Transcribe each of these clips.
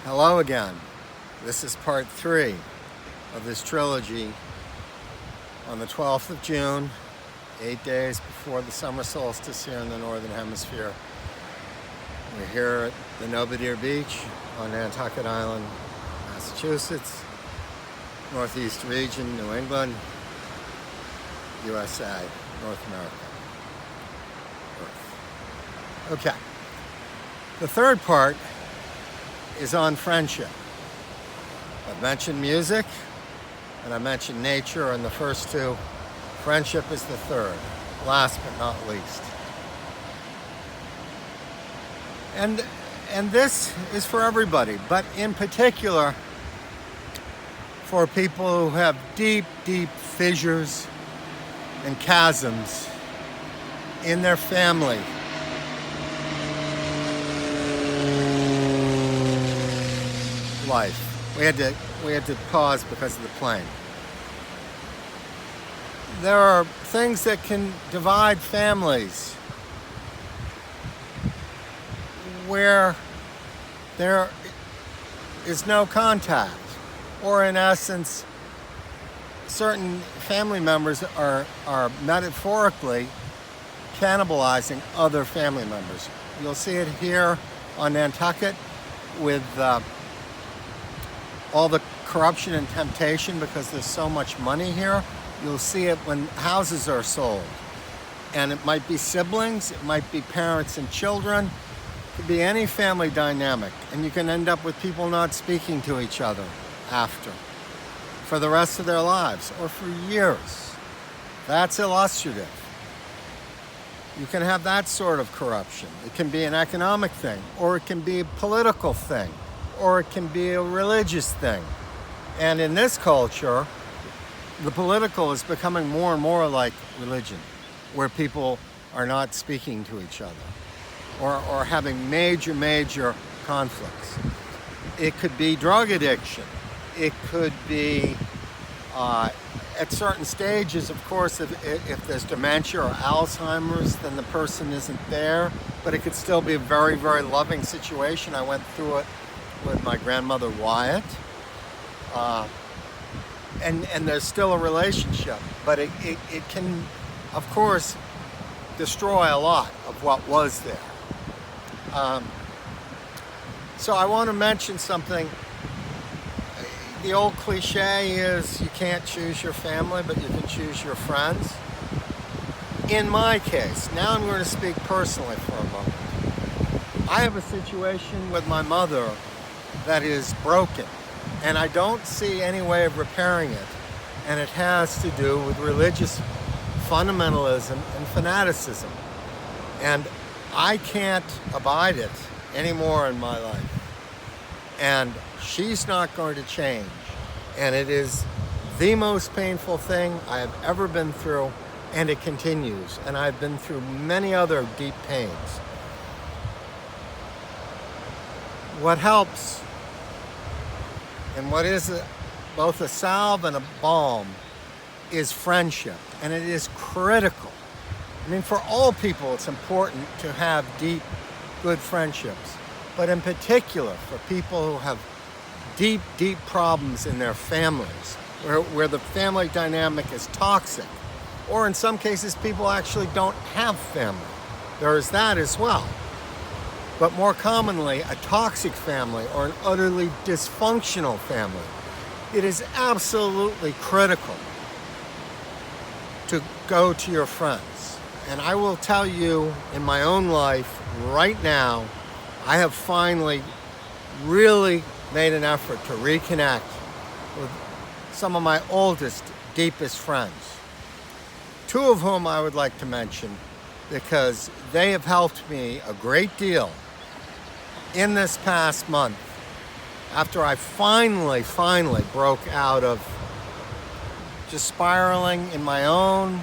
Hello again. This is part 3 of this trilogy on the 12th of June, 8 days before the summer solstice here in the Northern Hemisphere. We're here at the Nobodere Beach on Nantucket Island, Massachusetts, Northeast region, New England, USA, North America, Earth. Okay. The third part is on friendship. I've mentioned music and I mentioned nature in the first two. Friendship is the third, last but not least. And this is for everybody, but in particular for people who have deep, deep fissures and chasms in their family. Life. We had to pause because of the plane. There are things that can divide families where there is no contact, or in essence, certain family members are metaphorically cannibalizing other family members. You'll see it here on Nantucket with all the corruption and temptation because there's so much money here. You'll see it when houses are sold. And it might be siblings, it might be parents and children, it could be any family dynamic. And you can end up with people not speaking to each other after, for the rest of their lives, or for years. That's illustrative. You can have that sort of corruption. It can be an economic thing, or it can be a political thing, or it can be a religious thing. And in this culture, the political is becoming more and more like religion, where people are not speaking to each other or having major conflicts. It could be drug addiction. It could be, at certain stages, of course, if there's dementia or Alzheimer's, then the person isn't there, but it could still be a very, very loving situation. I went through it with my grandmother Wyatt, and there's still a relationship, but it can, of course, destroy a lot of what was there. So I want to mention something. The old cliche is you can't choose your family, but you can choose your friends. In my case, now I'm going to speak personally for a moment. I have a situation with my mother that is broken, and I don't see any way of repairing it, and it has to do with religious fundamentalism and fanaticism, and I can't abide it anymore in my life, and she's not going to change, and it is the most painful thing I have ever been through, and it continues, and I've been through many other deep pains. What helps, and what is both a salve and a balm, is friendship. And it is critical. I mean, for all people, it's important to have deep, good friendships. But in particular, for people who have deep, deep problems in their families, where the family dynamic is toxic, or in some cases, people actually don't have family. There is that as well. But more commonly, a toxic family or an utterly dysfunctional family. It is absolutely critical to go to your friends. And I will tell you, in my own life, right now, I have finally really made an effort to reconnect with some of my oldest, deepest friends. Two of whom I would like to mention because they have helped me a great deal in this past month, after I finally broke out of just spiraling in my own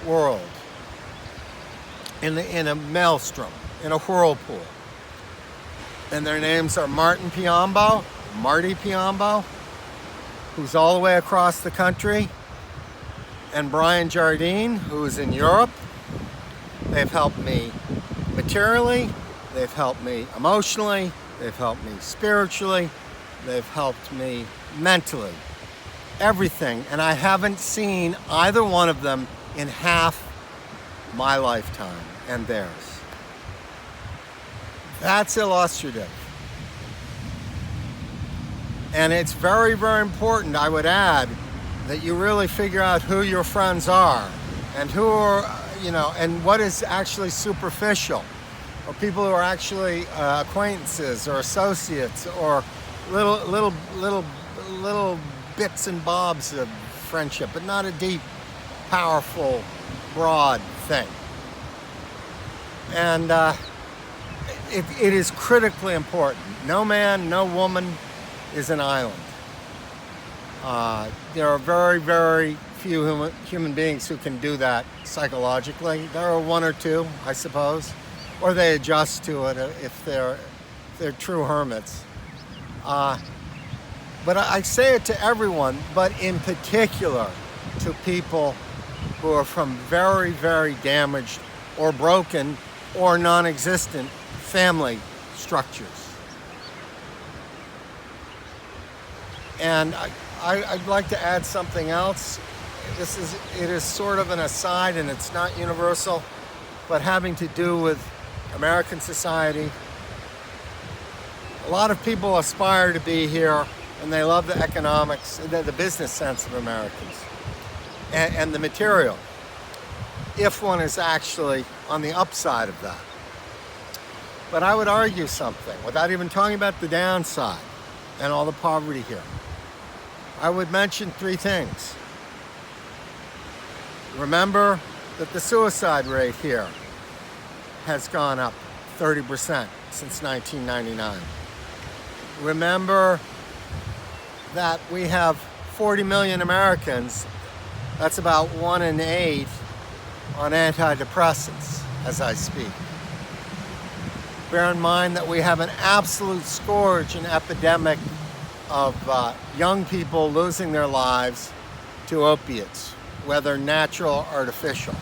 world, in a maelstrom, in a whirlpool. And their names are Marty Piombo, who's all the way across the country, and Brian Jardine, who's in Europe. They've helped me materially, they've helped me emotionally, they've helped me spiritually, they've helped me mentally, everything. And I haven't seen either one of them in half my lifetime and theirs. That's illustrative. And it's very, very important, I would add, that you really figure out who your friends are and who are, and what is actually superficial, or people who are actually acquaintances or associates or little bits and bobs of friendship, but not a deep, powerful, broad thing. And it is critically important. No man, no woman is an island. There are very, very few human beings who can do that psychologically. There are one or two, I suppose, or they adjust to it if they're true hermits. But I say it to everyone, but in particular to people who are from very, very damaged or broken or non-existent family structures. And I'd like to add something else. It is sort of an aside, and it's not universal, but having to do with American society. A lot of people aspire to be here, and they love the economics, the business sense of Americans, and the material, if one is actually on the upside of that. But I would argue something, without even talking about the downside and all the poverty here. I would mention three things. Remember that the suicide rate here has gone up 30% since 1999. Remember that we have 40 million Americans, that's about 1 in 8, on antidepressants as I speak. Bear in mind that we have an absolute scourge and epidemic of young people losing their lives to opiates, whether natural or artificial.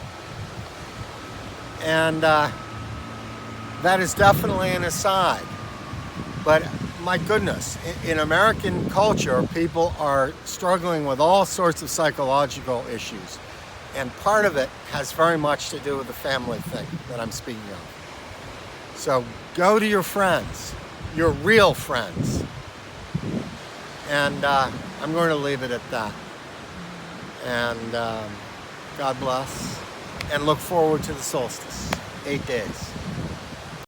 And that is definitely an aside. But my goodness, in American culture, people are struggling with all sorts of psychological issues. And part of it has very much to do with the family thing that I'm speaking of. So go to your friends, your real friends. And I'm going to leave it at that. And God bless. And look forward to the solstice, 8 days.